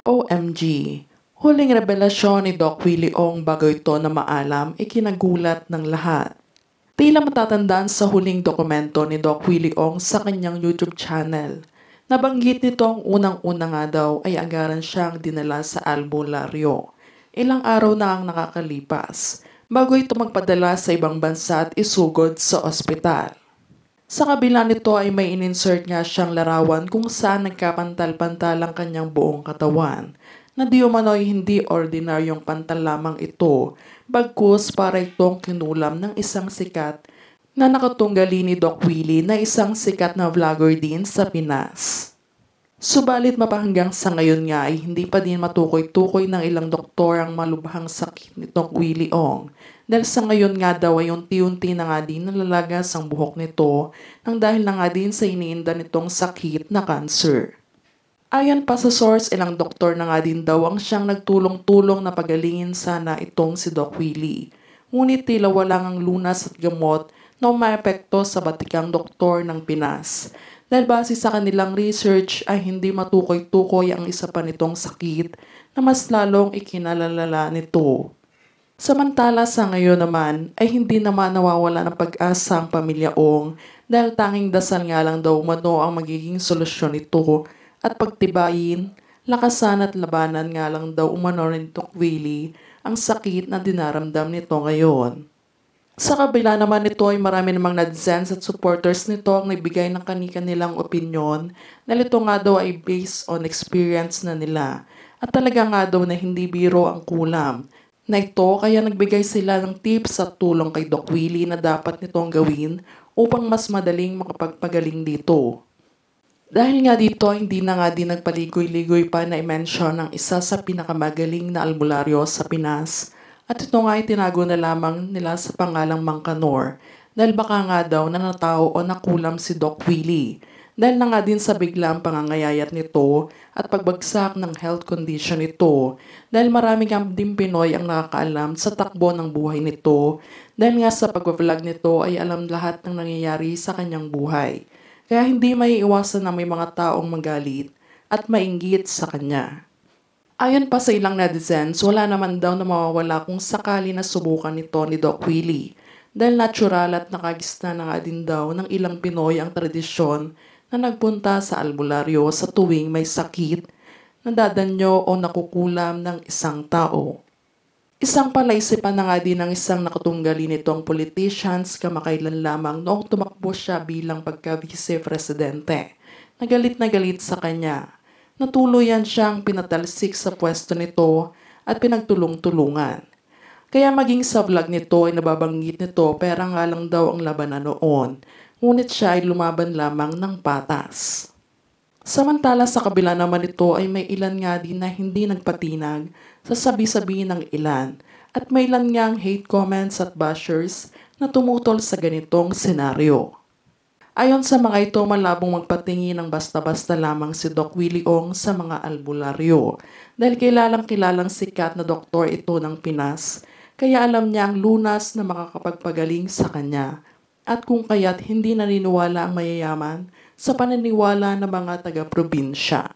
OMG! Huling revelasyon ni Doc Willie Ong bago ito na maalam ikinagulat ng lahat. Tila matatandaan sa huling dokumento ni Doc Willie Ong sa kanyang YouTube channel. Nabanggit nitong unang-una nga daw ay agaran siyang dinala sa albularyo. Ilang araw na ang nakakalipas bago ito magpadala sa ibang bansa at isugod sa ospital. Sa kabila nito ay may in-insert nga siyang larawan kung saan nagkapantal-pantal ang kanyang buong katawan na di umano'y hindi ordinaryong pantal lamang ito bagkus para itong kinulam ng isang sikat na nakatunggali ni Doc Willie na isang sikat na vlogger din sa Pinas. Subalit mapahanggang sa ngayon nga ay hindi pa din matukoy-tukoy ng ilang doktor ang malubhang sakit ni Doc Willie Ong. Dahil sa ngayon nga daw ay unti-unti na nga din nalalagas ang buhok nito nang dahil na nga din sa iniinda nitong sakit na cancer. Ayon pa sa source, ilang doktor na nga din daw ang siyang nagtulong-tulong na pagalingin sana itong si Doc Willie. Ngunit tila walang ang lunas at gamot na umaepekto sa batikang doktor ng Pinas. Dahil base sa kanilang research ay hindi matukoy-tukoy ang isa pa nitong sakit na mas lalong ikinalalala nito. Samantala sa ngayon naman ay hindi naman nawawala ng pag-asa ang pamilya Ong dahil tanging dasal nga lang daw umano ang magiging solusyon nito at pagtibayin, lakasan at labanan nga lang daw umano ni Doc Willie ang sakit na dinaramdam nito ngayon. Sa kabila naman nito ay marami namang netizens at supporters nito ang nagbigay ng kani-kanilang opinyon dahil ito nga daw ay based on experience na nila at talaga nga daw na hindi biro ang kulam na ito kaya nagbigay sila ng tips at tulong kay Doc Willie na dapat nitong gawin upang mas madaling makapagpagaling dito. Dahil nga dito hindi na nga din nagpaligoy-ligoy pa na i-mention ang isa sa pinakamagaling na albularyo sa Pinas at ito nga ay tinago na lamang nila sa pangalang Mang Kanor dahil baka nga daw na natao o nakulam si Doc Willie. Dahil na nga din sa biglang pangangayayat nito at pagbagsak ng health condition nito dahil marami nga din Pinoy ang nakakaalam sa takbo ng buhay nito dahil nga sa pag-vlog nito ay alam lahat ng nangyayari sa kanyang buhay. Kaya hindi maiiwasan na may mga taong magalit at mainggit sa kanya. Ayon pa sa ilang netizens, wala naman daw na mawawala kung sakali na subukan nito ni Doc Willie dahil natural at nakagisna na nga din daw ng ilang Pinoy ang tradisyon na nagpunta sa albularyo sa tuwing may sakit na dadanyo o nakukulam ng isang tao. Isang palaisipan na nga din ng isang nakatunggali nitong politicians kamakailan lamang noong tumakbo siya bilang pagka-vice-presidente. Na galit sa kanya. Natuluyan siyang pinatalsik sa pwesto nito at pinagtulong-tulungan. Kaya maging sa vlog nito ay nababanggit nito pera nga lang daw ang labanan noon. Ngunit siya ay lumaban lamang ng patas. Samantala sa kabila naman nito ay may ilan nga din na hindi nagpatinag sa sabi-sabi ng ilan at may ilan ngang hate comments at bashers na tumutol sa ganitong senaryo. Ayon sa mga ito, malabong magpatingin ng basta-basta lamang si Doc Willie Ong sa mga albularyo dahil kilalang sikat na doktor ito ng Pinas kaya alam niya ang lunas na makakapagpagaling sa kanya. At kung kaya't hindi naniniwala ang mayayaman sa paniniwala ng mga taga-probinsya.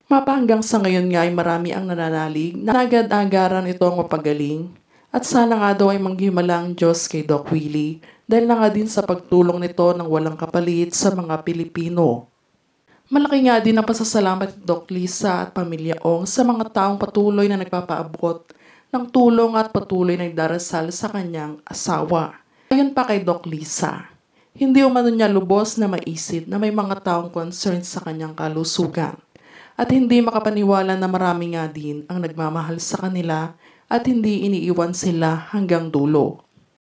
Mapahanggang sa ngayon nga ay marami ang nananalig na agad-agaran itong mapagaling at sana nga daw ay manghimalang Diyos kay Doc Willie dahil na nga din sa pagtulong nito ng walang kapalit sa mga Pilipino. Malaki nga din ang pasasalamat ni Doc Lisa at pamilya Ong sa mga taong patuloy na nagpapaabot ng tulong at patuloy na nagdarasal sa kanyang asawa. Ayon pa kay Doc Lisa, hindi umano niya lubos na maisip na may mga taong concerned sa kanyang kalusugan at hindi makapaniwala na marami nga din ang nagmamahal sa kanila at hindi iniiwan sila hanggang dulo.